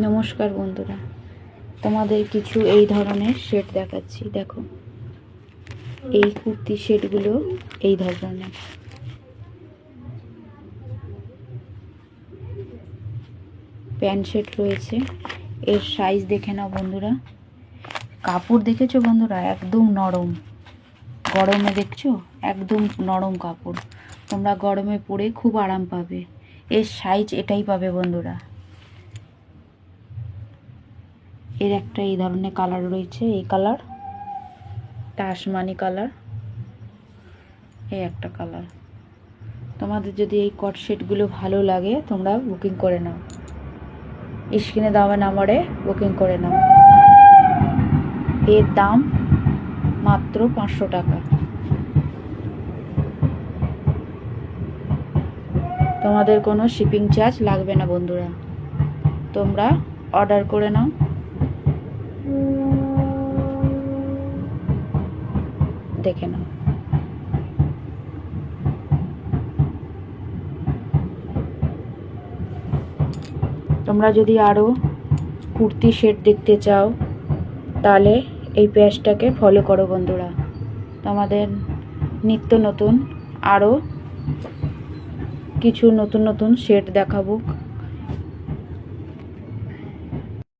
নমস্কার বন্ধুরা, তোমাদের কিছু এই ধরনের সেট দেখাচ্ছি। দেখো, এই কুর্তি সেটগুলো এই ধরনের প্যান্ট সেট রয়েছে। এর সাইজ দেখে নাও বন্ধুরা। কাপড় দেখেছো বন্ধুরা, একদম নরম। গরমে দেখছো একদম নরম কাপড়, তোমরা গরমে পরে খুব আরাম পাবে। এর সাইজ এটাই পাবে বন্ধুরা। এর একটা এই ধরনের কালার রয়েছে, এই কালার, আসমানি কালার, এই একটা কালার। তোমাদের যদি এই কট সেটগুলো ভালো লাগে তোমরা বুকিং করে নাও, স্ক্রিনে দেওয়া নাম্বারে বুকিং করে নাও। এর দাম মাত্র 500 টাকা। তোমাদের কোনো শিপিং চার্জ লাগবে না বন্ধুরা, তোমরা অর্ডার করে নাও। দেখে নাও। তোমরা যদি আরও কুর্তি সেট দেখতে চাও তাহলে এই পেজটাকে ফলো করো বন্ধুরা। তোমাদের নিত্য নতুন আরও কিছু নতুন নতুন সেট দেখাবো।